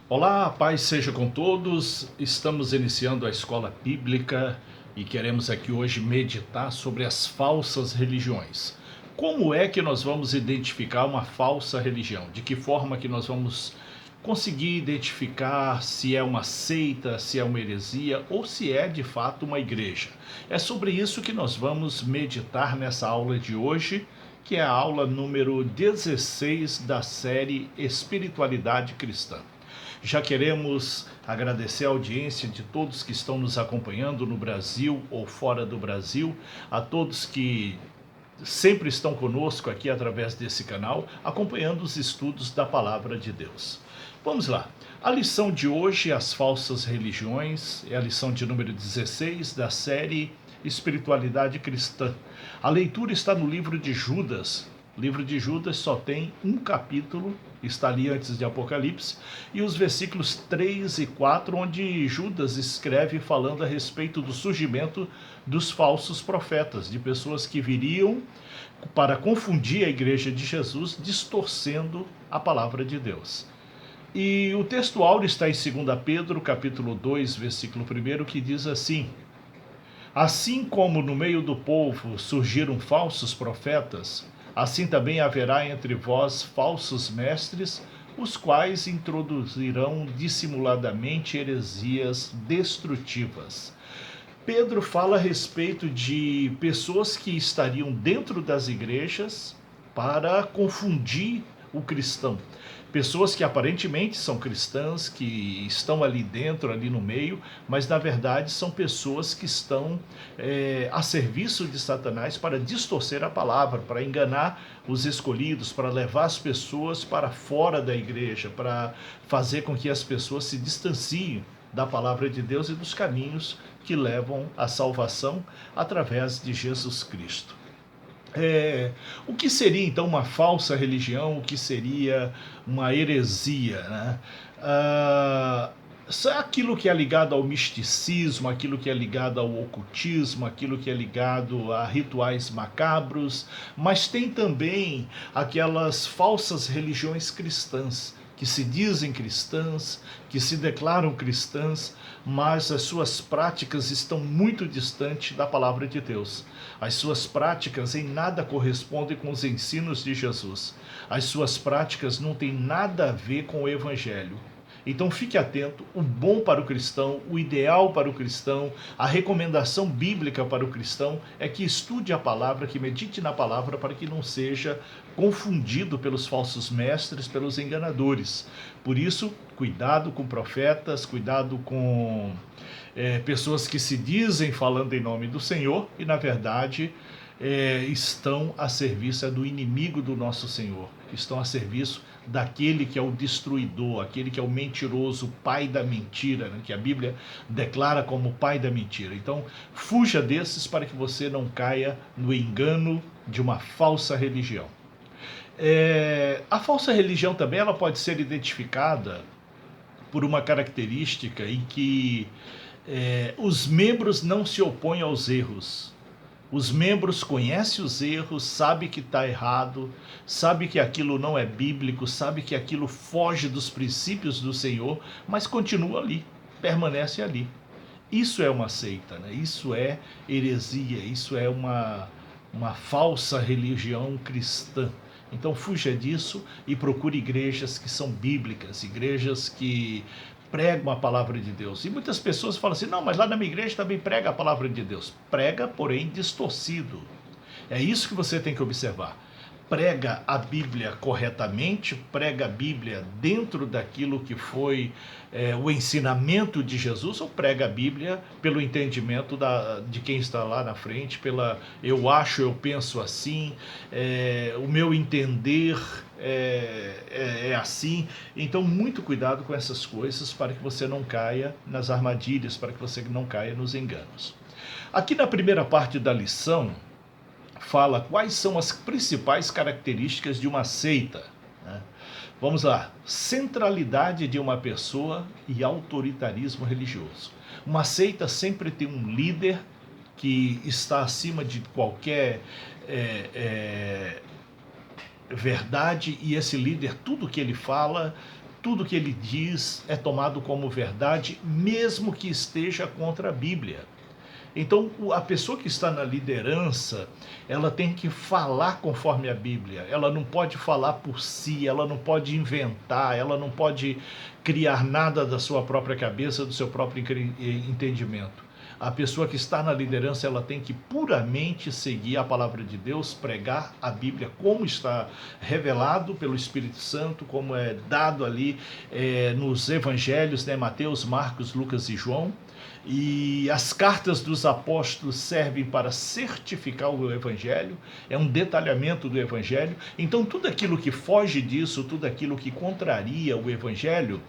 Olá, a paz seja com todos. Estamos iniciando a escola bíblica e queremos aqui hoje meditar sobre as falsas religiões. Como é que nós vamos identificar uma falsa religião? De que forma que nós vamos conseguir identificar se é uma seita, se é uma heresia ou se é de fato uma igreja? É sobre isso que nós vamos meditar nessa aula de hoje, que é a aula número 16 da série Espiritualidade Cristã. Já queremos agradecer a audiência de todos que estão nos acompanhando no Brasil ou fora do Brasil, a todos que sempre estão conosco aqui através desse canal, acompanhando os estudos da Palavra de Deus. Vamos lá. A lição de hoje, as falsas religiões, é a lição de número 16 da série Espiritualidade Cristã. A leitura está no livro de Judas. O livro de Judas só tem um capítulo, está ali antes de Apocalipse, e os versículos 3 e 4, onde Judas escreve falando a respeito do surgimento dos falsos profetas, de pessoas que viriam para confundir a igreja de Jesus, distorcendo a palavra de Deus. E o texto áureo está em 2 Pedro, capítulo 2, versículo 1, que diz assim: Assim como no meio do povo surgiram falsos profetas, assim também haverá entre vós falsos mestres, os quais introduzirão dissimuladamente heresias destrutivas. Pedro fala a respeito de pessoas que estariam dentro das igrejas para confundir o cristão. Pessoas que aparentemente são cristãs, que estão ali dentro, ali no meio, mas na verdade são pessoas que estão a serviço de Satanás para distorcer a palavra, para enganar os escolhidos, para levar as pessoas para fora da igreja, para fazer com que as pessoas se distanciem da palavra de Deus e dos caminhos que levam à salvação através de Jesus Cristo. O que seria então uma falsa religião? O que seria uma heresia, né? Aquilo que é ligado ao misticismo, aquilo que é ligado ao ocultismo, aquilo que é ligado a rituais macabros, mas tem também aquelas falsas religiões cristãs, que se dizem cristãs, que se declaram cristãs, mas as suas práticas estão muito distantes da palavra de Deus. As suas práticas em nada correspondem com os ensinos de Jesus. As suas práticas não têm nada a ver com o Evangelho. Então fique atento, o bom para o cristão, o ideal para o cristão, a recomendação bíblica para o cristão é que estude a palavra, que medite na palavra para que não seja confundido pelos falsos mestres, pelos enganadores. Por isso, cuidado com profetas, cuidado com pessoas que se dizem falando em nome do Senhor e na verdade estão a serviço do inimigo do nosso Senhor, estão a serviço daquele que é o destruidor, aquele que é o mentiroso, o pai da mentira, né, que a Bíblia declara como pai da mentira. Então, fuja desses para que você não caia no engano de uma falsa religião. A falsa religião também ela pode ser identificada por uma característica em que os membros não se opõem aos erros. Os membros conhecem os erros, sabem que está errado, sabem que aquilo não é bíblico, sabem que aquilo foge dos princípios do Senhor, mas continua ali, permanece ali. Isso é uma seita, né? Isso é heresia, isso é uma falsa religião cristã. Então fuja disso e procure igrejas que são bíblicas, igrejas que pregam a palavra de Deus. E muitas pessoas falam assim, não, mas lá na minha igreja também prega a palavra de Deus. Prega, porém, distorcido. É isso que você tem que observar. Prega a Bíblia corretamente, prega a Bíblia dentro daquilo que foi o ensinamento de Jesus, ou prega a Bíblia pelo entendimento de quem está lá na frente, pela eu acho, eu penso assim, o meu entender é assim. Então, muito cuidado com essas coisas para que você não caia nas armadilhas, para que você não caia nos enganos. Aqui na primeira parte da lição, fala quais são as principais características de uma seita. Né? Vamos lá. Centralidade de uma pessoa e autoritarismo religioso. Uma seita sempre tem um líder que está acima de qualquer verdade, e esse líder, tudo que ele fala tudo que ele diz é tomado como verdade, mesmo que esteja contra a Bíblia. Então, a pessoa que está na liderança, ela tem que falar conforme a Bíblia. Ela não pode falar por si, ela não pode inventar, ela não pode criar nada da sua própria cabeça, do seu próprio entendimento. A pessoa que está na liderança, ela tem que puramente seguir a palavra de Deus, pregar a Bíblia como está revelado pelo Espírito Santo, como é dado ali nos evangelhos, né, Mateus, Marcos, Lucas e João. E as cartas dos apóstolos servem para certificar o evangelho, é um detalhamento do evangelho. Então tudo aquilo que foge disso, tudo aquilo que contraria o evangelho,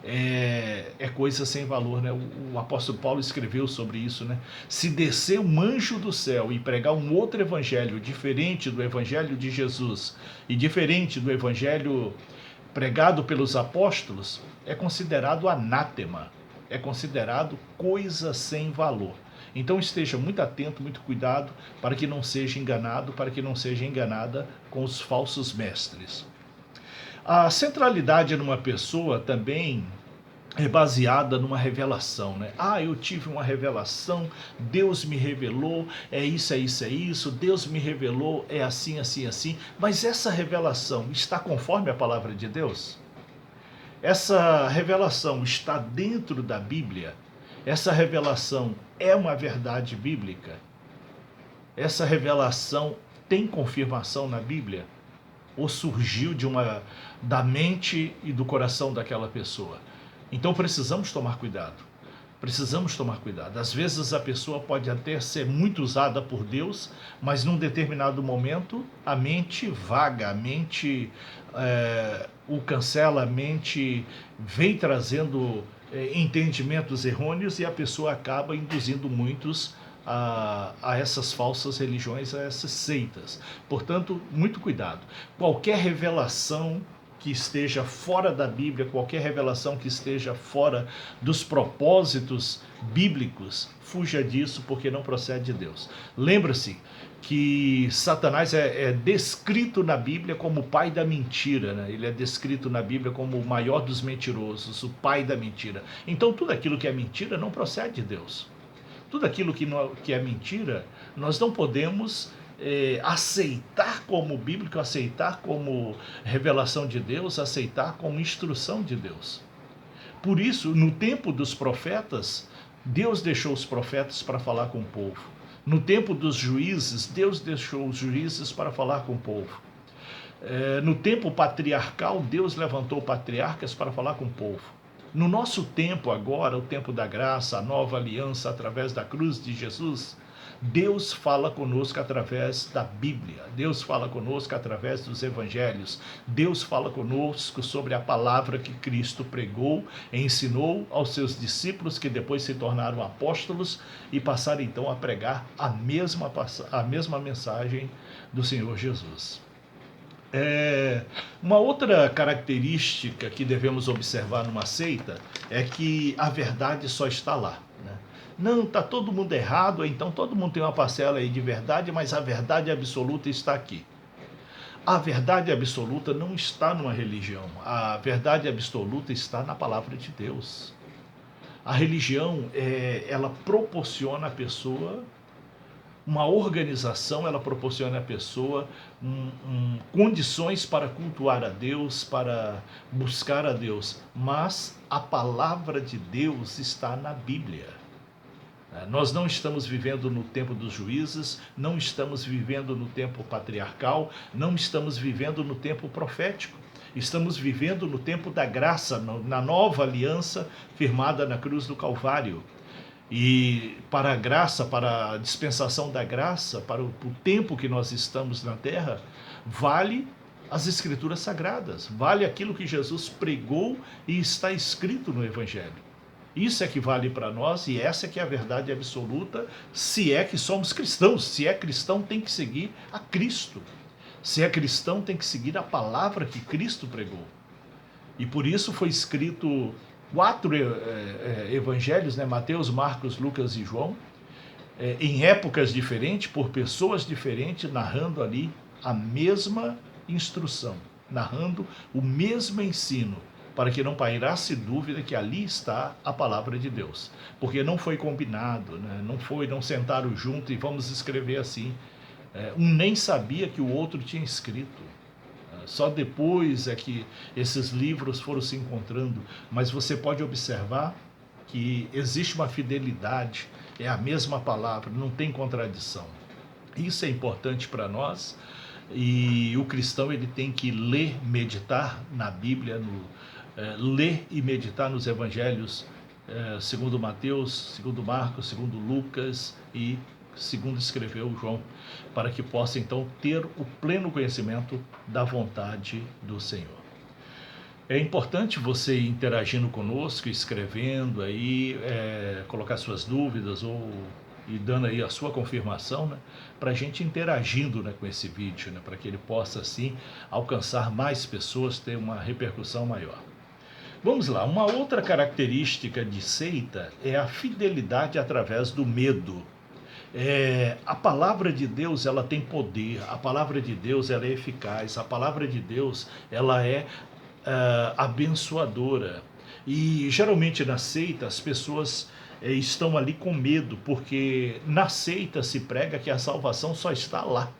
é coisa sem valor, né? O apóstolo Paulo escreveu sobre isso, né? Se descer um anjo do céu e pregar um outro evangelho diferente do evangelho de Jesus e diferente do evangelho pregado pelos apóstolos, é considerado anátema, é considerado coisa sem valor. Então esteja muito atento, muito cuidado, para que não seja enganado, para que não seja enganada com os falsos mestres. A centralidade numa pessoa também é baseada numa revelação, né? Eu tive uma revelação, Deus me revelou, é isso, Deus me revelou, é assim, assim, assim. Mas essa revelação está conforme a palavra de Deus? Essa revelação está dentro da Bíblia? Essa revelação é uma verdade bíblica? Essa revelação tem confirmação na Bíblia? Ou surgiu da mente e do coração daquela pessoa? Então precisamos tomar cuidado. Precisamos tomar cuidado. Às vezes a pessoa pode até ser muito usada por Deus, mas num determinado momento a mente vaga, a mente o cancela, a mente vem trazendo entendimentos errôneos e a pessoa acaba induzindo muitos a essas falsas religiões, a essas seitas. Portanto, muito cuidado. Qualquer revelação que esteja fora da Bíblia, qualquer revelação que esteja fora dos propósitos bíblicos, fuja disso, porque não procede de Deus. Lembra-se que Satanás é descrito na Bíblia como o pai da mentira, né? Ele é descrito na Bíblia como o maior dos mentirosos, o pai da mentira. Então tudo aquilo que é mentira não procede de Deus. Tudo aquilo que é mentira, nós não podemos aceitar como bíblico, aceitar como revelação de Deus, aceitar como instrução de Deus. Por isso, no tempo dos profetas, Deus deixou os profetas para falar com o povo. No tempo dos juízes, Deus deixou os juízes para falar com o povo. No tempo patriarcal, Deus levantou patriarcas para falar com o povo. No nosso tempo agora, o tempo da graça, a nova aliança através da cruz de Jesus, Deus fala conosco através da Bíblia, Deus fala conosco através dos evangelhos, Deus fala conosco sobre a palavra que Cristo pregou e ensinou aos seus discípulos, que depois se tornaram apóstolos e passaram então a pregar a mesma mensagem do Senhor Jesus. Uma outra característica que devemos observar numa seita é que a verdade só está lá, né? Não, está todo mundo errado, então todo mundo tem uma parcela aí de verdade, mas a verdade absoluta está aqui. A verdade absoluta não está numa religião, a verdade absoluta está na palavra de Deus. A religião, ela proporciona à pessoa uma organização, ela proporciona à pessoa condições para cultuar a Deus, para buscar a Deus, mas a palavra de Deus está na Bíblia. Nós não estamos vivendo no tempo dos juízes, não estamos vivendo no tempo patriarcal, não estamos vivendo no tempo profético. Estamos vivendo no tempo da graça, na nova aliança firmada na cruz do Calvário. E para a graça, para a dispensação da graça, para o tempo que nós estamos na terra, vale as Escrituras Sagradas, vale aquilo que Jesus pregou e está escrito no Evangelho. Isso é que vale para nós e essa é que é a verdade absoluta, se é que somos cristãos. Se é cristão, tem que seguir a Cristo. Se é cristão, tem que seguir a palavra que Cristo pregou. E por isso foi escrito 4 evangelhos, né? Mateus, Marcos, Lucas e João, em épocas diferentes, por pessoas diferentes, narrando ali a mesma instrução, narrando o mesmo ensino, para que não pairasse dúvida que ali está a palavra de Deus. Porque não foi combinado, né? Não sentaram junto e vamos escrever assim. Um nem sabia que o outro tinha escrito. Só depois é que esses livros foram se encontrando. Mas você pode observar que existe uma fidelidade, é a mesma palavra, não tem contradição. Isso é importante para nós, e o cristão ele tem que ler, meditar na Bíblia, ler e meditar nos evangelhos, segundo Mateus, segundo Marcos, segundo Lucas e segundo escreveu João, para que possa então ter o pleno conhecimento da vontade do Senhor. É importante você ir interagindo conosco, escrevendo aí, colocar suas dúvidas e dando aí a sua confirmação, né, para a gente interagindo, né, com esse vídeo, né, para que ele possa assim alcançar mais pessoas, ter uma repercussão maior. Vamos lá, uma outra característica de seita é a fidelidade através do medo. A palavra de Deus ela tem poder, a palavra de Deus ela é eficaz, a palavra de Deus ela é abençoadora. E geralmente na seita as pessoas estão ali com medo, porque na seita se prega que a salvação só está lá.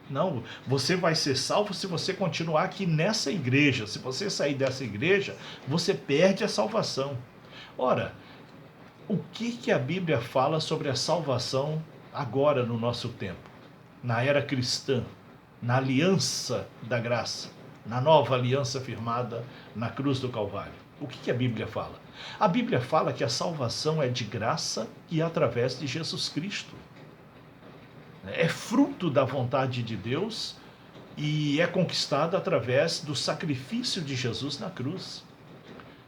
Não, você vai ser salvo se você continuar aqui nessa igreja. Se você sair dessa igreja, você perde a salvação. Ora, o que a Bíblia fala sobre a salvação agora no nosso tempo? Na era cristã, na aliança da graça, na nova aliança firmada na cruz do Calvário. O que a Bíblia fala? A Bíblia fala que a salvação é de graça e através de Jesus Cristo. É fruto da vontade de Deus e é conquistada através do sacrifício de Jesus na cruz.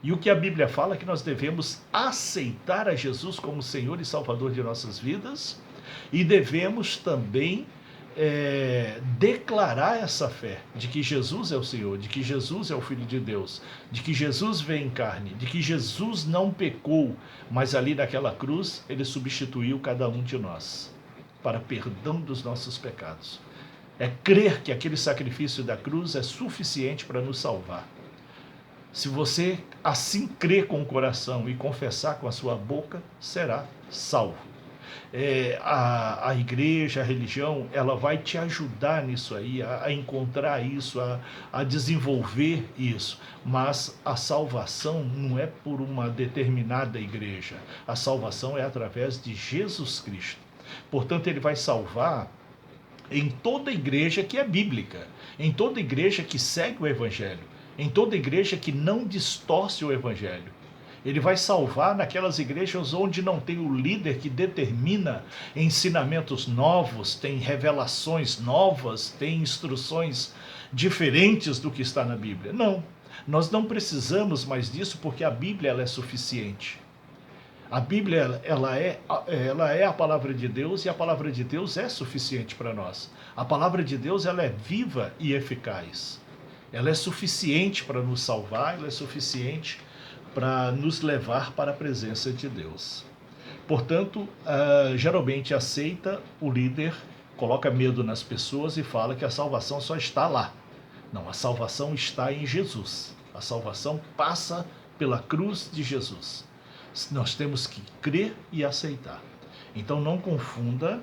E o que a Bíblia fala é que nós devemos aceitar a Jesus como Senhor e Salvador de nossas vidas e devemos também declarar essa fé de que Jesus é o Senhor, de que Jesus é o Filho de Deus, de que Jesus veio em carne, de que Jesus não pecou, mas ali naquela cruz ele substituiu cada um de nós para perdão dos nossos pecados. É crer que aquele sacrifício da cruz é suficiente para nos salvar. Se você assim crer com o coração e confessar com a sua boca, será salvo. A igreja, a religião, ela vai te ajudar nisso aí, a encontrar isso, a desenvolver isso. Mas a salvação não é por uma determinada igreja. A salvação é através de Jesus Cristo. Portanto, ele vai salvar em toda igreja que é bíblica, em toda igreja que segue o Evangelho, em toda igreja que não distorce o Evangelho. Ele vai salvar naquelas igrejas onde não tem o líder que determina ensinamentos novos, tem revelações novas, tem instruções diferentes do que está na Bíblia. Não, nós não precisamos mais disso porque a Bíblia ela é suficiente. A Bíblia ela é a palavra de Deus e a palavra de Deus é suficiente para nós. A palavra de Deus ela é viva e eficaz. Ela é suficiente para nos salvar, ela é suficiente para nos levar para a presença de Deus. Portanto, geralmente aceita o líder, coloca medo nas pessoas e fala que a salvação só está lá. Não, a salvação está em Jesus. A salvação passa pela cruz de Jesus. Nós temos que crer e aceitar. Então não confunda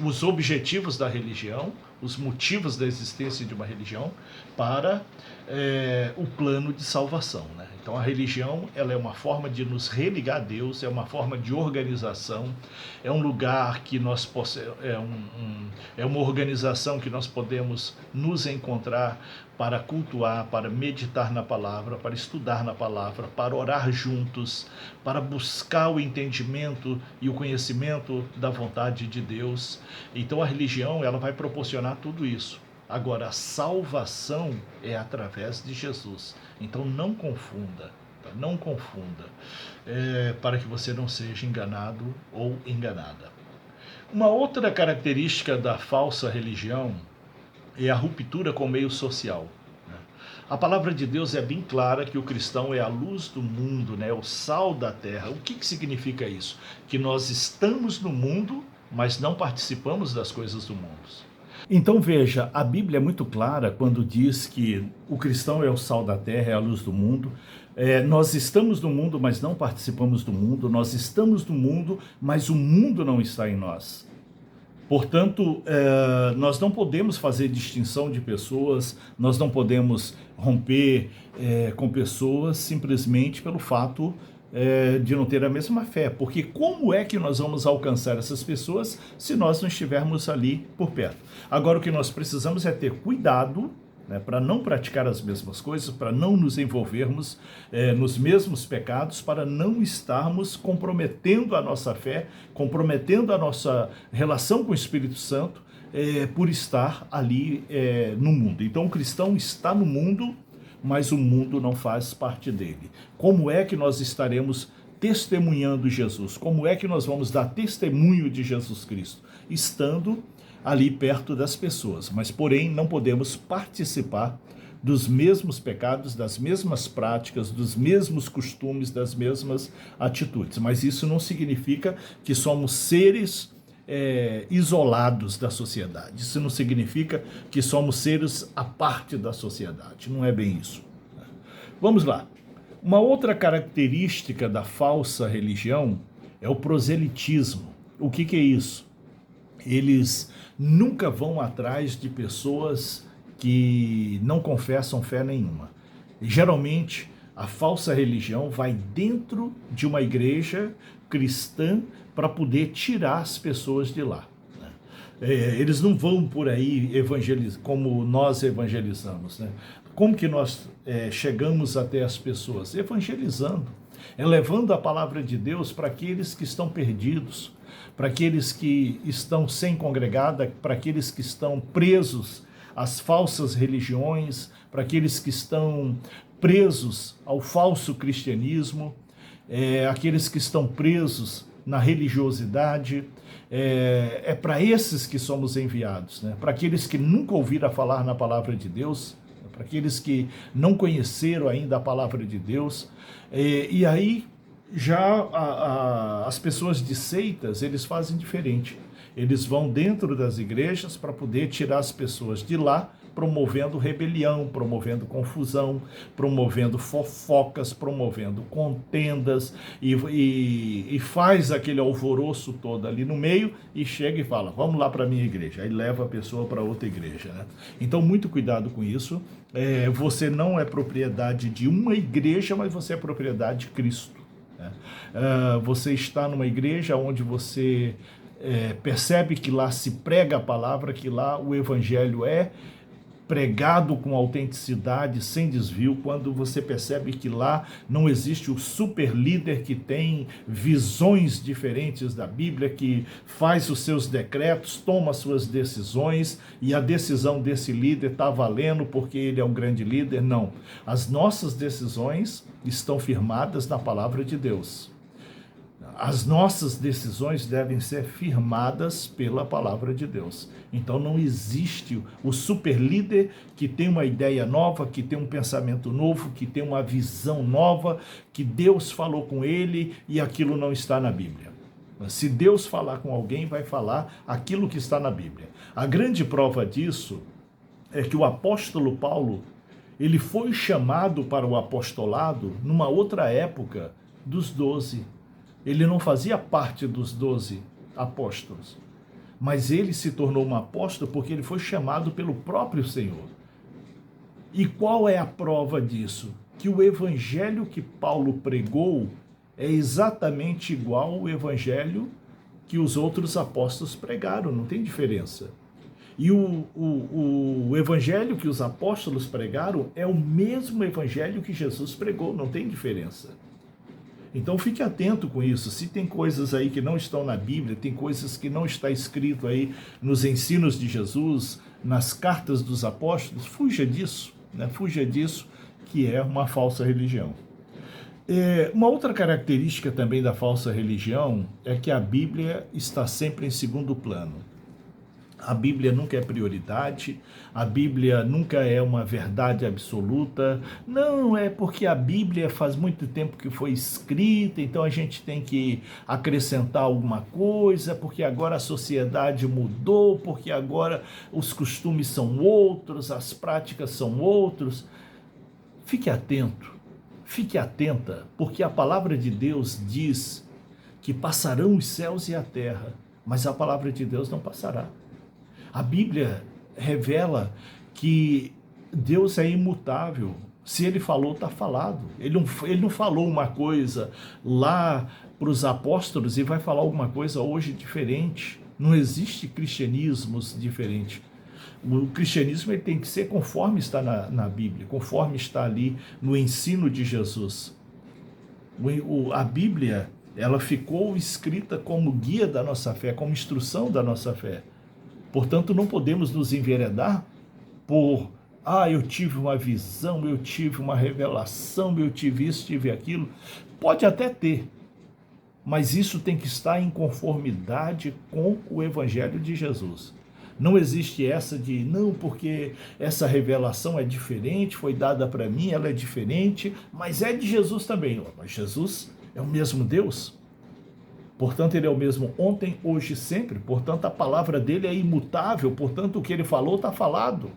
os objetivos da religião, os motivos da existência de uma religião para o plano de salvação, né? Então a religião ela é uma forma de nos religar a Deus, é uma forma de organização, é um lugar que nós é uma organização que nós podemos nos encontrar para cultuar, para meditar na palavra, para estudar na palavra, para orar juntos, para buscar o entendimento e o conhecimento da vontade de Deus. Então a religião ela vai proporcionar tudo isso. Agora, a salvação é através de Jesus. Então não confunda, tá? Não confunda, para que você não seja enganado ou enganada. Uma outra característica da falsa religião é a ruptura com o meio social. A palavra de Deus é bem clara que o cristão é a luz do mundo, né? O sal da terra. O que significa isso? Que nós estamos no mundo, mas não participamos das coisas do mundo. Então veja, a Bíblia é muito clara quando diz que o cristão é o sal da terra, é a luz do mundo. Nós estamos no mundo, mas não participamos do mundo. Nós estamos no mundo, mas o mundo não está em nós. Portanto, nós não podemos fazer distinção de pessoas, nós não podemos romper com pessoas simplesmente pelo fato de não ter a mesma fé. Porque como é que nós vamos alcançar essas pessoas se nós não estivermos ali por perto? Agora, o que nós precisamos é ter cuidado, né, para não praticar as mesmas coisas, para não nos envolvermos nos mesmos pecados, para não estarmos comprometendo a nossa fé, comprometendo a nossa relação com o Espírito Santo, por estar ali no mundo. Então o cristão está no mundo, mas o mundo não faz parte dele. Como é que nós estaremos testemunhando Jesus? Como é que nós vamos dar testemunho de Jesus Cristo? Estando ali perto das pessoas, mas porém não podemos participar dos mesmos pecados, das mesmas práticas, dos mesmos costumes, das mesmas atitudes. Mas isso não significa que somos seres isolados da sociedade. Isso não significa que somos seres à parte da sociedade. Não é bem isso. Vamos lá. Uma outra característica da falsa religião é o proselitismo. O que é isso? Eles nunca vão atrás de pessoas que não confessam fé nenhuma. E, geralmente, a falsa religião vai dentro de uma igreja cristã para poder tirar as pessoas de lá. Eles não vão por aí evangelizar como nós evangelizamos, né? Como que nós chegamos até as pessoas? Evangelizando, levando a palavra de Deus para aqueles que estão perdidos, para aqueles que estão sem congregada, para aqueles que estão presos às falsas religiões, para aqueles que estão presos ao falso cristianismo, aqueles que estão presos na religiosidade. É para esses que somos enviados, né? Para aqueles que nunca ouviram falar na palavra de Deus, para aqueles que não conheceram ainda a palavra de Deus. E aí já as pessoas de seitas, eles fazem diferente. Eles vão dentro das igrejas para poder tirar as pessoas de lá, promovendo rebelião, promovendo confusão, promovendo fofocas, promovendo contendas, e faz aquele alvoroço todo ali no meio e chega e fala, vamos lá para a minha igreja. Aí leva a pessoa para outra igreja, né? Então, muito cuidado com isso. Você não é propriedade de uma igreja, mas você é propriedade de Cristo. Você está numa igreja onde você percebe que lá se prega a palavra, que lá o evangelho é pregado com autenticidade, sem desvio, quando você percebe que lá não existe o super líder que tem visões diferentes da Bíblia, que faz os seus decretos, toma as suas decisões e a decisão desse líder está valendo porque ele é um grande líder. Não. As nossas decisões estão firmadas na palavra de Deus. As nossas decisões devem ser firmadas pela palavra de Deus. Então não existe o super líder que tem uma ideia nova, que tem um pensamento novo, que tem uma visão nova, que Deus falou com ele e aquilo não está na Bíblia. Se Deus falar com alguém, vai falar aquilo que está na Bíblia. A grande prova disso é que o apóstolo Paulo, ele foi chamado para o apostolado numa outra época dos 12. Ele não fazia parte dos 12 apóstolos, mas ele se tornou um apóstolo porque ele foi chamado pelo próprio Senhor. E qual é a prova disso? Que o evangelho que Paulo pregou é exatamente igual ao evangelho que os outros apóstolos pregaram, não tem diferença. E o evangelho que os apóstolos pregaram é o mesmo evangelho que Jesus pregou, não tem diferença. Então fique atento com isso. Se tem coisas aí que não estão na Bíblia, tem coisas que não está escrito aí nos ensinos de Jesus, nas cartas dos apóstolos, fuja disso, né? Fuja disso, que é uma falsa religião. Uma outra característica também da falsa religião é que a Bíblia está sempre em segundo plano. A Bíblia nunca é prioridade, a Bíblia nunca é uma verdade absoluta. Não, é porque a Bíblia faz muito tempo que foi escrita, então a gente tem que acrescentar alguma coisa, porque agora a sociedade mudou, porque agora os costumes são outros, as práticas são outros. Fique atento, fique atenta, porque a palavra de Deus diz que passarão os céus e a terra, mas a palavra de Deus não passará. A Bíblia revela que Deus é imutável. Se ele falou, está falado. Ele não falou uma coisa lá para os apóstolos e vai falar alguma coisa hoje diferente. Não existe cristianismos diferentes. O cristianismo ele tem que ser conforme está na Bíblia, conforme está ali no ensino de Jesus. A Bíblia, ela ficou escrita como guia da nossa fé, como instrução da nossa fé. Portanto, não podemos nos enveredar por, eu tive uma visão, eu tive uma revelação, eu tive isso, tive aquilo. Pode até ter, mas isso tem que estar em conformidade com o Evangelho de Jesus. Não existe essa de, não, porque essa revelação é diferente, foi dada para mim, ela é diferente, mas é de Jesus também. Mas Jesus é o mesmo Deus. Portanto, ele é o mesmo ontem, hoje e sempre. Portanto, a palavra dele é imutável. Portanto, o que ele falou está falado.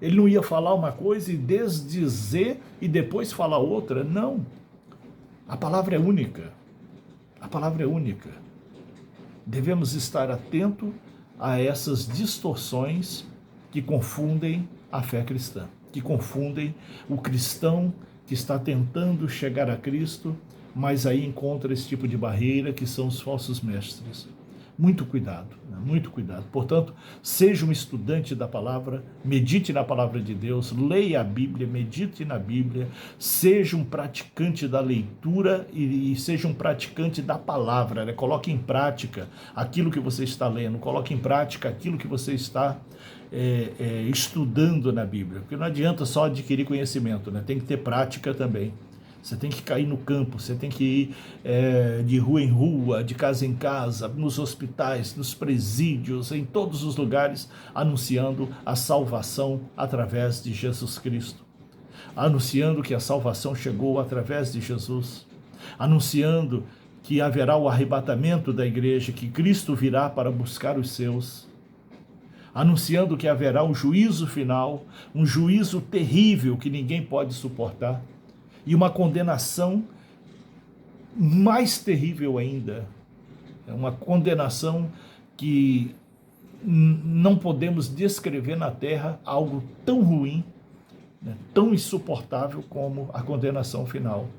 Ele não ia falar uma coisa e desdizer e depois falar outra. Não. A palavra é única. A palavra é única. Devemos estar atentos a essas distorções que confundem a fé cristã, que confundem o cristão que está tentando chegar a Cristo, mas aí encontra esse tipo de barreira que são os falsos mestres. Muito cuidado, né? Muito cuidado. Portanto, seja um estudante da palavra, medite na palavra de Deus, leia a Bíblia, medite na Bíblia, seja um praticante da leitura e seja um praticante da palavra, né? Coloque em prática aquilo que você está lendo, coloque em prática aquilo que você está estudando na Bíblia, porque não adianta só adquirir conhecimento, né? Tem que ter prática também. Você tem que cair no campo, você tem que ir de rua em rua, de casa em casa, nos hospitais, nos presídios, em todos os lugares, anunciando a salvação através de Jesus Cristo. Anunciando que a salvação chegou através de Jesus. Anunciando que haverá o arrebatamento da igreja, que Cristo virá para buscar os seus. Anunciando que haverá um juízo final, um juízo terrível que ninguém pode suportar. E uma condenação mais terrível ainda, é uma condenação que não podemos descrever na terra algo tão ruim, né, tão insuportável como a condenação final.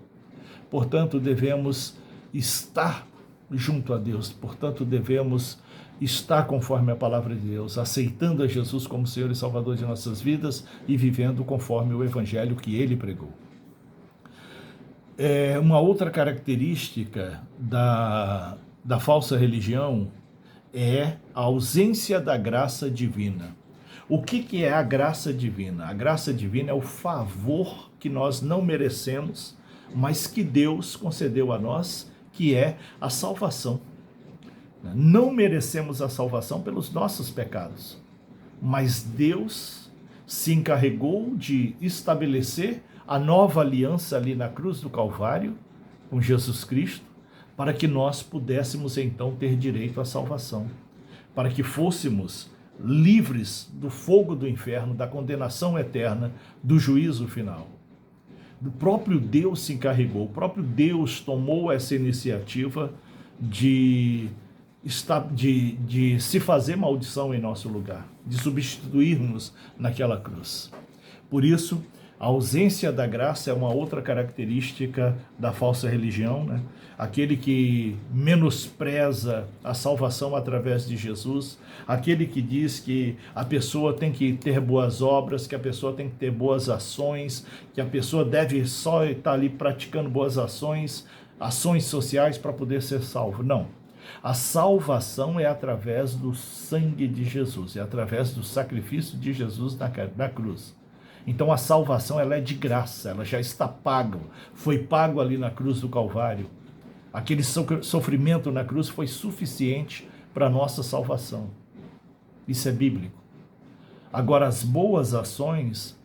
Portanto, devemos estar junto a Deus, portanto, devemos estar conforme a palavra de Deus, aceitando a Jesus como Senhor e Salvador de nossas vidas e vivendo conforme o Evangelho que Ele pregou. Uma outra característica da falsa religião é a ausência da graça divina. O que é a graça divina? A graça divina é o favor que nós não merecemos, mas que Deus concedeu a nós, que é a salvação. Não merecemos a salvação pelos nossos pecados, mas Deus se encarregou de estabelecer a nova aliança ali na cruz do Calvário, com Jesus Cristo, para que nós pudéssemos então ter direito à salvação, para que fôssemos livres do fogo do inferno, da condenação eterna, do juízo final. O próprio Deus se encarregou, o próprio Deus tomou essa iniciativa de se fazer maldição em nosso lugar, de substituir-nos naquela cruz. Por isso, a ausência da graça é uma outra característica da falsa religião, né? Aquele que menospreza a salvação através de Jesus, aquele que diz que a pessoa tem que ter boas obras, que a pessoa tem que ter boas ações, que a pessoa deve só estar ali praticando boas ações sociais para poder ser salvo. Não. A salvação é através do sangue de Jesus, é através do sacrifício de Jesus na cruz. Então a salvação ela é de graça, ela já está paga, foi pago ali na cruz do Calvário. Aquele sofrimento na cruz foi suficiente para a nossa salvação. Isso é bíblico. Agora, as boas ações,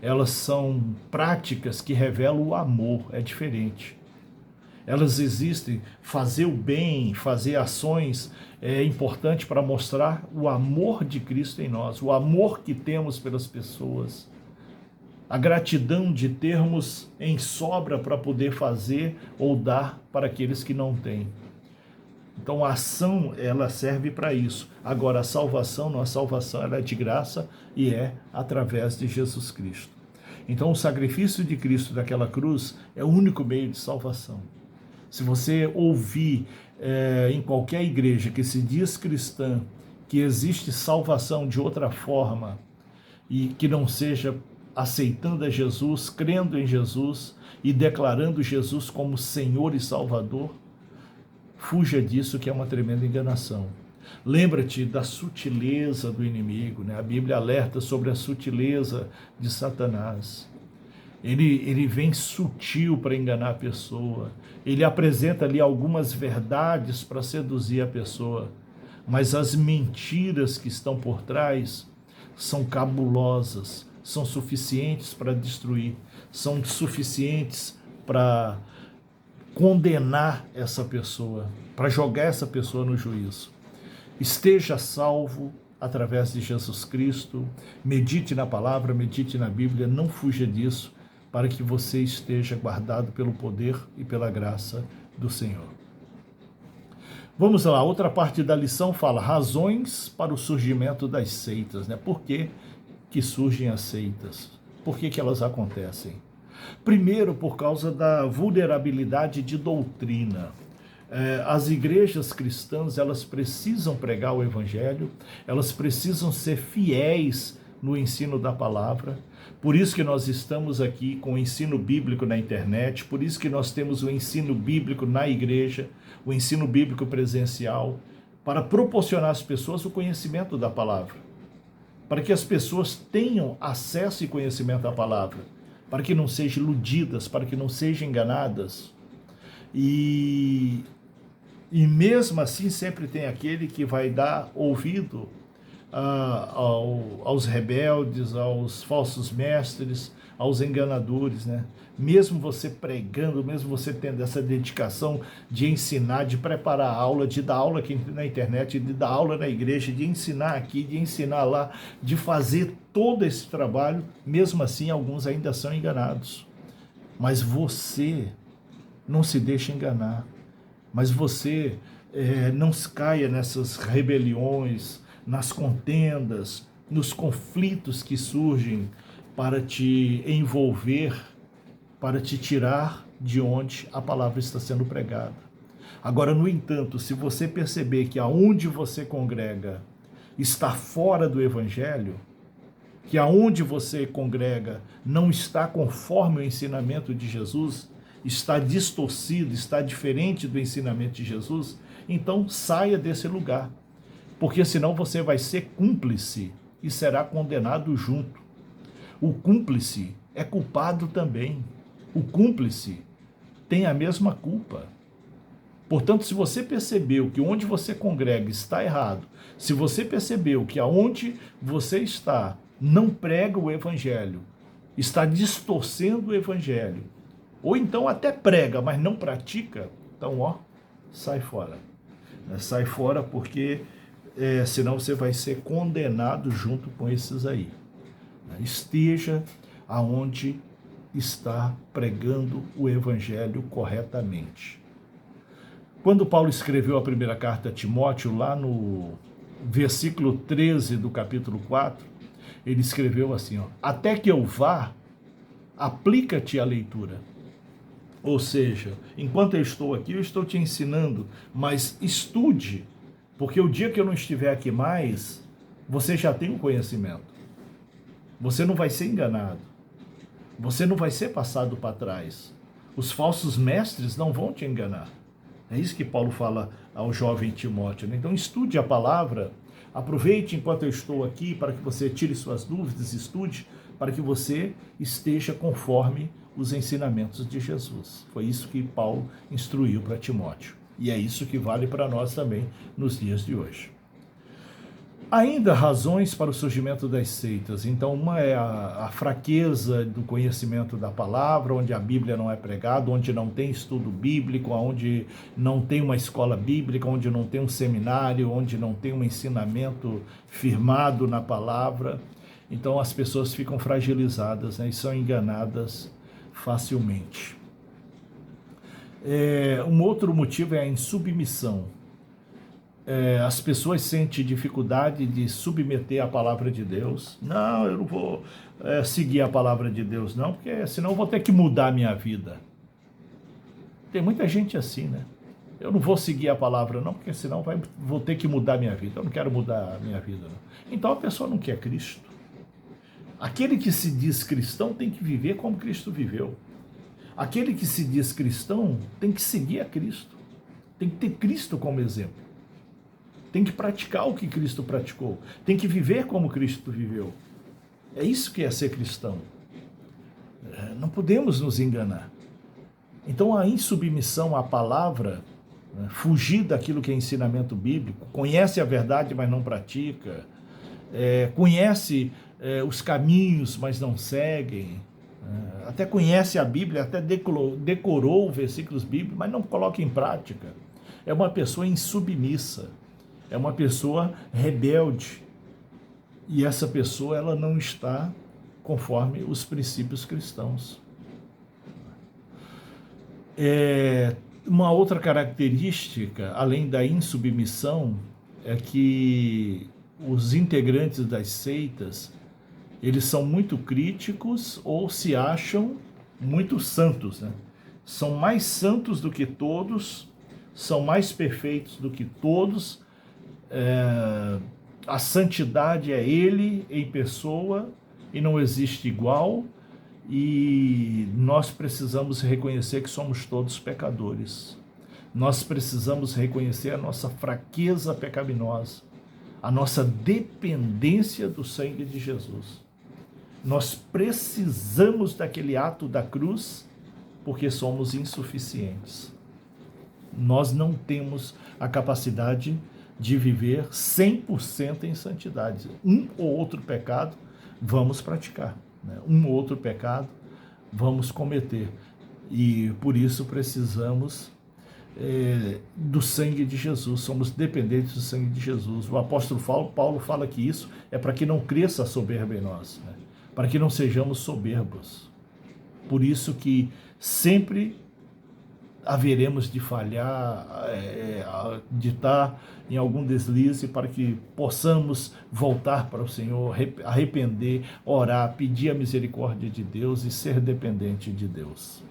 elas são práticas que revelam o amor, é diferente. Elas existem, fazer o bem, fazer ações é importante para mostrar o amor de Cristo em nós, o amor que temos pelas pessoas, a gratidão de termos em sobra para poder fazer ou dar para aqueles que não têm. Então a ação, ela serve para isso. Agora a salvação, não, a salvação ela é de graça e é através de Jesus Cristo. Então o sacrifício de Cristo daquela cruz é o único meio de salvação. Se você ouvir em qualquer igreja que se diz cristã que existe salvação de outra forma e que não seja aceitando a Jesus, crendo em Jesus e declarando Jesus como Senhor e Salvador, fuja disso, que é uma tremenda enganação. Lembra-te da sutileza do inimigo, né? A Bíblia alerta sobre a sutileza de Satanás. Ele vem sutil para enganar a pessoa. Ele apresenta ali algumas verdades para seduzir a pessoa. Mas as mentiras que estão por trás são cabulosas, são suficientes para destruir, são suficientes para condenar essa pessoa, para jogar essa pessoa no juízo. Esteja salvo através de Jesus Cristo, medite na palavra, medite na Bíblia, não fuja disso, para que você esteja guardado pelo poder e pela graça do Senhor. Vamos lá, outra parte da lição fala razões para o surgimento das seitas, né? Por que surgem as seitas? Por que elas acontecem? Primeiro, por causa da vulnerabilidade de doutrina. As igrejas cristãs, elas precisam pregar o evangelho, elas precisam ser fiéis no ensino da palavra. Por isso que nós estamos aqui com o ensino bíblico na internet, por isso que nós temos o ensino bíblico na igreja, o ensino bíblico presencial, para proporcionar às pessoas o conhecimento da palavra, para que as pessoas tenham acesso e conhecimento à palavra, para que não sejam iludidas, para que não sejam enganadas. E mesmo assim sempre tem aquele que vai dar ouvido aos rebeldes, aos falsos mestres, aos enganadores, né? Mesmo você pregando, mesmo você tendo essa dedicação de ensinar, de preparar a aula, de dar aula aqui na internet, de dar aula na igreja, de ensinar aqui, de ensinar lá, de fazer todo esse trabalho, mesmo assim alguns ainda são enganados. Mas você não se deixe enganar, mas você não se caia nessas rebeliões, nas contendas, nos conflitos que surgem para te envolver, para te tirar de onde a palavra está sendo pregada. Agora, no entanto, se você perceber que aonde você congrega está fora do evangelho, que aonde você congrega não está conforme o ensinamento de Jesus, está distorcido, está diferente do ensinamento de Jesus, então saia desse lugar. Porque senão você vai ser cúmplice e será condenado junto. O cúmplice é culpado também. O cúmplice tem a mesma culpa. Portanto, se você percebeu que onde você congrega está errado, se você percebeu que aonde você está não prega o evangelho, está distorcendo o evangelho, ou então até prega, mas não pratica, então, sai fora. Sai fora porque senão você vai ser condenado junto com esses aí. Esteja aonde está pregando o evangelho corretamente. Quando Paulo escreveu a primeira carta a Timóteo, lá no versículo 13 do capítulo 4, ele escreveu assim, até que eu vá, aplica-te à leitura. Ou seja, enquanto eu estou aqui, eu estou te ensinando, mas estude, porque o dia que eu não estiver aqui mais, você já tem o conhecimento. Você não vai ser enganado. Você não vai ser passado para trás. Os falsos mestres não vão te enganar. É isso que Paulo fala ao jovem Timóteo, né? Então estude a palavra, aproveite enquanto eu estou aqui para que você tire suas dúvidas, estude, para que você esteja conforme os ensinamentos de Jesus. Foi isso que Paulo instruiu para Timóteo. E é isso que vale para nós também nos dias de hoje. Ainda razões para o surgimento das seitas. Então, uma é a fraqueza do conhecimento da palavra, onde a Bíblia não é pregada, onde não tem estudo bíblico, onde não tem uma escola bíblica, onde não tem um seminário, onde não tem um ensinamento firmado na palavra. Então, as pessoas ficam fragilizadas, né, e são enganadas facilmente. Um outro motivo é a insubmissão. As pessoas sentem dificuldade de submeter a palavra de Deus. Não, eu não vou seguir a palavra de Deus, não, porque senão eu vou ter que mudar a minha vida. Tem muita gente assim, né? Eu não vou seguir a palavra, não, porque senão vou ter que mudar a minha vida. Eu não quero mudar a minha vida, não. Então a pessoa não quer Cristo. Aquele que se diz cristão tem que viver como Cristo viveu. Aquele que se diz cristão tem que seguir a Cristo. Tem que ter Cristo como exemplo. Tem que praticar o que Cristo praticou. Tem que viver como Cristo viveu. É isso que é ser cristão. Não podemos nos enganar. Então a insubmissão à palavra, fugir daquilo que é ensinamento bíblico, conhece a verdade, mas não pratica, conhece os caminhos, mas não seguem, até conhece a Bíblia, até decorou versículos bíblicos, mas não coloca em prática. É uma pessoa insubmissa. É uma pessoa rebelde. E essa pessoa, ela não está conforme os princípios cristãos. Uma outra característica, além da insubmissão, é que os integrantes das seitas, eles são muito críticos ou se acham muito santos, né? São mais santos do que todos, são mais perfeitos do que todos. A santidade é Ele em pessoa e não existe igual, e nós precisamos reconhecer que somos todos pecadores. Nós precisamos reconhecer a nossa fraqueza pecaminosa, a nossa dependência do sangue de Jesus. Nós precisamos daquele ato da cruz porque somos insuficientes. Nós não temos a capacidade de viver 100% em santidade. Um ou outro pecado vamos praticar, né? Um ou outro pecado vamos cometer. E por isso precisamos do sangue de Jesus, somos dependentes do sangue de Jesus. O apóstolo Paulo fala que isso é para que não cresça a soberba em nós, né? Para que não sejamos soberbos. Por isso que sempre haveremos de falhar, de estar em algum deslize, para que possamos voltar para o Senhor, arrepender, orar, pedir a misericórdia de Deus e ser dependente de Deus.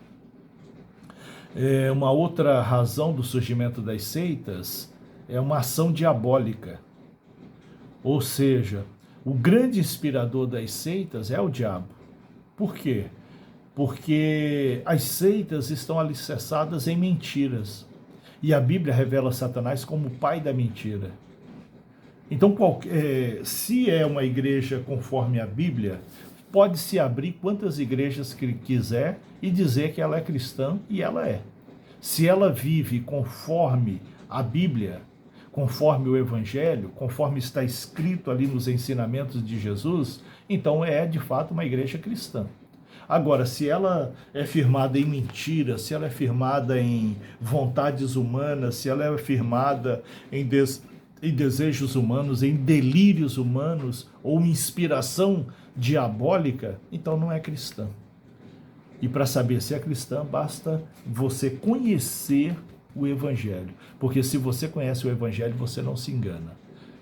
Uma outra razão do surgimento das seitas é uma ação diabólica. Ou seja, o grande inspirador das seitas é o diabo. Por quê? Porque as seitas estão alicerçadas em mentiras. E a Bíblia revela Satanás como o pai da mentira. Então, se é uma igreja conforme a Bíblia, pode-se abrir quantas igrejas que quiser e dizer que ela é cristã, e ela é. Se ela vive conforme a Bíblia, conforme o Evangelho, conforme está escrito ali nos ensinamentos de Jesus, então é de fato uma igreja cristã. Agora, se ela é firmada em mentira, se ela é firmada em vontades humanas, se ela é firmada em desejos humanos, em delírios humanos, ou inspiração diabólica, então não é cristã. E para saber se é cristã, basta você conhecer o Evangelho. Porque se você conhece o Evangelho, você não se engana.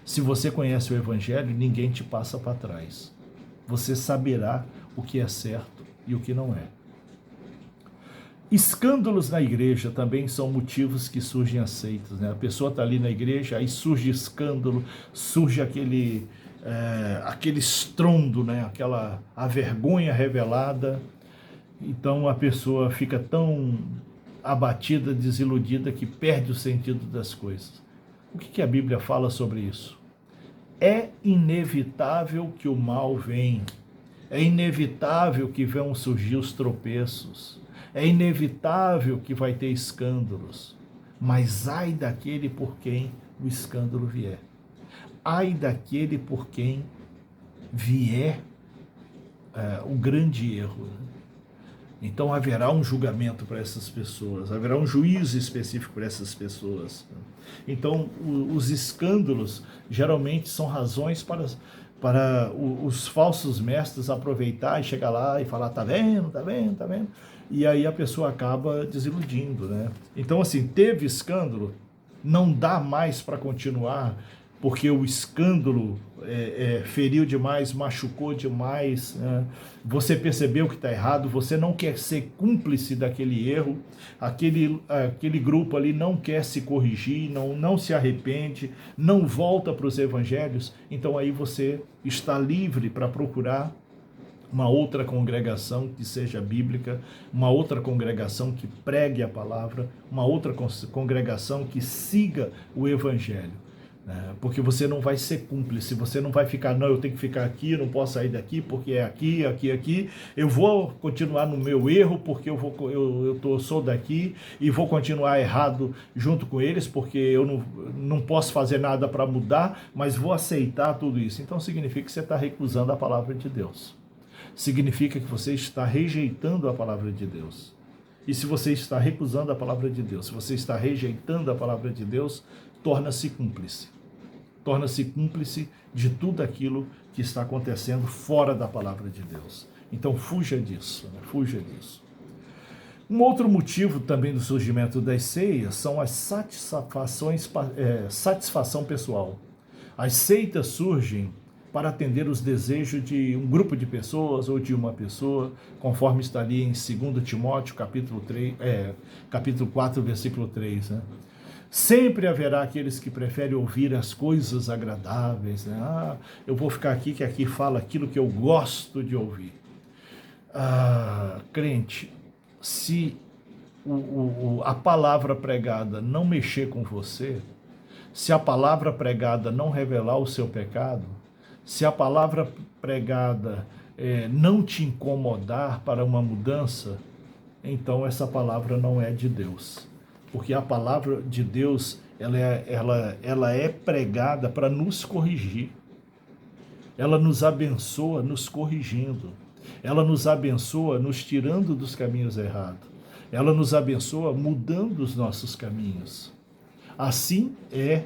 Se você conhece o Evangelho, ninguém te passa para trás. Você saberá o que é certo e o que não é. Escândalos na igreja também são motivos que surgem as seitas, né? A pessoa está ali na igreja, aí surge escândalo, surge aquele estrondo, né? A vergonha revelada. Então a pessoa fica tão abatida, desiludida, que perde o sentido das coisas. O que a Bíblia fala sobre isso? É inevitável que o mal venha. É inevitável que vão surgir os tropeços. É inevitável que vai ter escândalos. Mas ai daquele por quem o escândalo vier. ai daquele por quem vier o grande erro. Então haverá um julgamento para essas pessoas, haverá um juízo específico para essas pessoas. Então os escândalos geralmente são razões para os falsos mestres aproveitar e chegar lá e falar, tá vendo, tá vendo, tá vendo? E aí a pessoa acaba desiludindo, né? Então assim, teve escândalo, não dá mais para continuar, porque o escândalo feriu demais, machucou demais, né? Você percebeu que está errado, você não quer ser cúmplice daquele erro, aquele grupo ali não quer se corrigir, não se arrepende, não volta para os evangelhos, então aí você está livre para procurar uma outra congregação que seja bíblica, uma outra congregação que pregue a palavra, uma outra congregação que siga o evangelho. Porque você não vai ser cúmplice, você não vai ficar, não, eu tenho que ficar aqui, eu não posso sair daqui, porque é aqui, aqui, aqui, eu vou continuar no meu erro, porque eu sou daqui, e vou continuar errado junto com eles, porque eu não posso fazer nada para mudar, mas vou aceitar tudo isso. Então significa que você está recusando a palavra de Deus. Significa que você está rejeitando a palavra de Deus. E se você está recusando a palavra de Deus, se você está rejeitando a palavra de Deus, torna-se cúmplice. Torna-se cúmplice de tudo aquilo que está acontecendo fora da palavra de Deus. Então fuja disso, né? Fuja disso. Um outro motivo também do surgimento das seias são as satisfação pessoal. As seitas surgem para atender os desejos de um grupo de pessoas ou de uma pessoa, conforme está ali em 2 Timóteo, capítulo 4, versículo 3, né? Sempre haverá aqueles que preferem ouvir as coisas agradáveis, né? Eu vou ficar aqui, que aqui fala aquilo que eu gosto de ouvir. Crente, se a palavra pregada não mexer com você, se a palavra pregada não revelar o seu pecado, se a palavra pregada não te incomodar para uma mudança, então essa palavra não é de Deus. Porque a palavra de Deus, ela é pregada para nos corrigir. Ela nos abençoa nos corrigindo. Ela nos abençoa nos tirando dos caminhos errados. Ela nos abençoa mudando os nossos caminhos. Assim é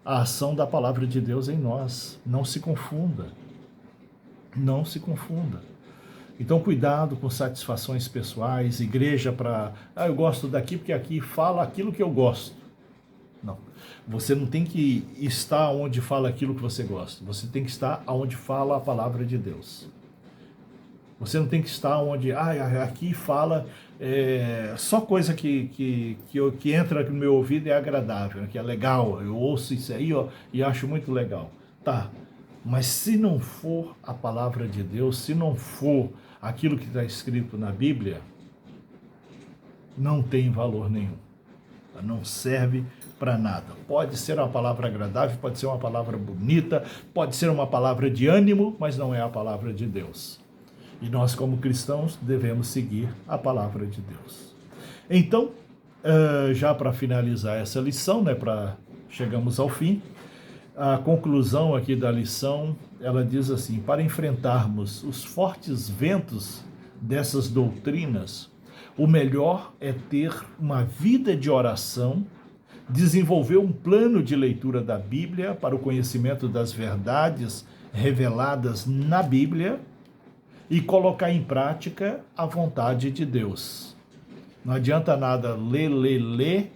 a ação da palavra de Deus em nós. Não se confunda. Não se confunda. Então, cuidado com satisfações pessoais, igreja para... eu gosto daqui porque aqui fala aquilo que eu gosto. Não. Você não tem que estar onde fala aquilo que você gosta. Você tem que estar onde fala a palavra de Deus. Você não tem que estar onde... aqui fala só coisa que entra no meu ouvido é agradável, que é legal. Eu ouço isso aí e acho muito legal. Tá. Mas se não for a palavra de Deus, se não for aquilo que está escrito na Bíblia, não tem valor nenhum. Não serve para nada. Pode ser uma palavra agradável, pode ser uma palavra bonita, pode ser uma palavra de ânimo, mas não é a palavra de Deus. E nós, como cristãos, devemos seguir a palavra de Deus. Então, já para finalizar essa lição, né, chegamos ao fim, a conclusão aqui da lição, ela diz assim: para enfrentarmos os fortes ventos dessas doutrinas, o melhor é ter uma vida de oração, desenvolver um plano de leitura da Bíblia para o conhecimento das verdades reveladas na Bíblia e colocar em prática a vontade de Deus. Não adianta nada ler,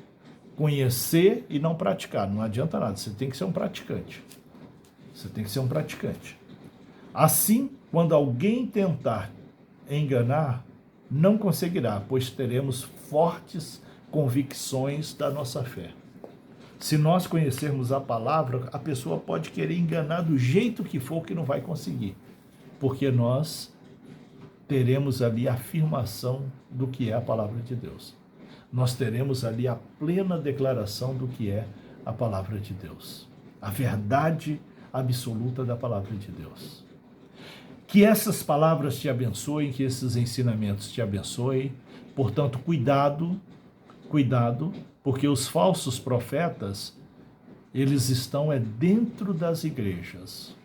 conhecer e não praticar. Não adianta nada, você tem que ser um praticante. Você tem que ser um praticante. Assim, quando alguém tentar enganar, não conseguirá, pois teremos fortes convicções da nossa fé. Se nós conhecermos a palavra, a pessoa pode querer enganar do jeito que for, que não vai conseguir, porque nós teremos ali a afirmação do que é a palavra de Deus. Nós teremos ali a plena declaração do que é a palavra de Deus, a verdade absoluta da palavra de Deus. Que essas palavras te abençoem, que esses ensinamentos te abençoem. Portanto, cuidado, porque os falsos profetas, eles estão dentro das igrejas.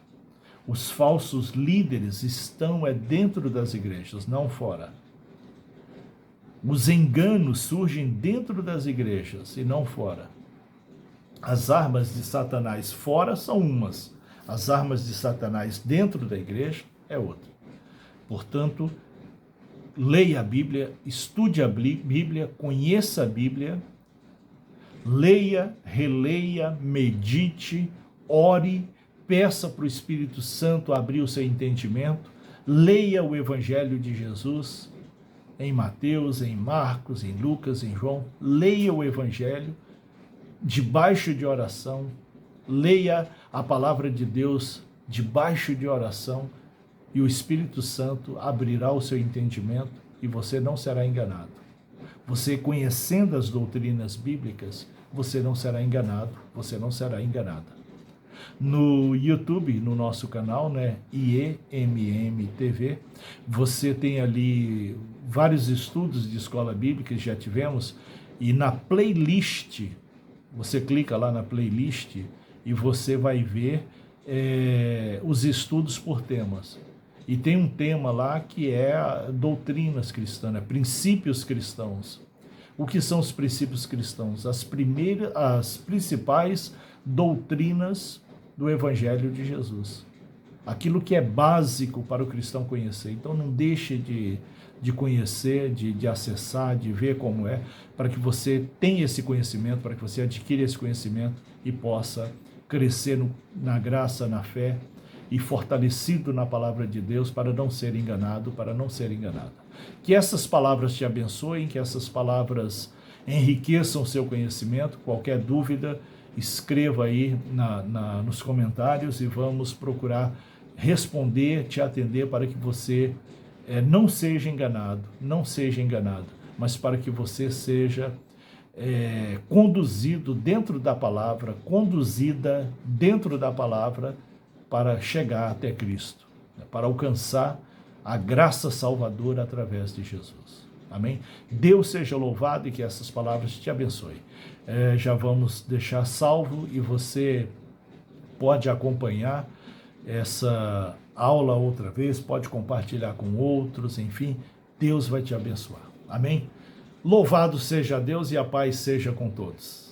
Os falsos líderes estão dentro das igrejas, não fora. Os enganos surgem dentro das igrejas e não fora. As armas de Satanás fora são umas, as armas de Satanás dentro da igreja é outra. Portanto, leia a Bíblia, estude a Bíblia, conheça a Bíblia, leia, releia, medite, ore, peça para o Espírito Santo abrir o seu entendimento, leia o Evangelho de Jesus em Mateus, em Marcos, em Lucas, em João, leia o Evangelho debaixo de oração, leia a palavra de Deus debaixo de oração e o Espírito Santo abrirá o seu entendimento e você não será enganado. Você conhecendo as doutrinas bíblicas, você não será enganado, você não será enganada. No YouTube, no nosso canal, né, IEMM TV, você tem ali vários estudos de escola bíblica que já tivemos, e na playlist, você clica lá na playlist e você vai ver os estudos por temas. E tem um tema lá que é doutrinas cristãs, princípios cristãos. O que são os princípios cristãos? As principais doutrinas do Evangelho de Jesus. Aquilo que é básico para o cristão conhecer. Então não deixe de conhecer, de acessar, de ver como é, para que você tenha esse conhecimento, para que você adquira esse conhecimento e possa crescer na graça, na fé e fortalecido na palavra de Deus para não ser enganado, para não ser enganado. Que essas palavras te abençoem, que essas palavras enriqueçam o seu conhecimento. Qualquer dúvida, escreva aí nos comentários e vamos procurar responder, te atender para que você não seja enganado, mas para que você seja conduzido dentro da palavra, conduzida dentro da palavra para chegar até Cristo, para alcançar a graça salvadora através de Jesus. Amém? Deus seja louvado e que essas palavras te abençoem. Já vamos deixar salvo e você pode acompanhar essa aula outra vez, pode compartilhar com outros, enfim, Deus vai te abençoar. Amém? Louvado seja Deus e a paz seja com todos.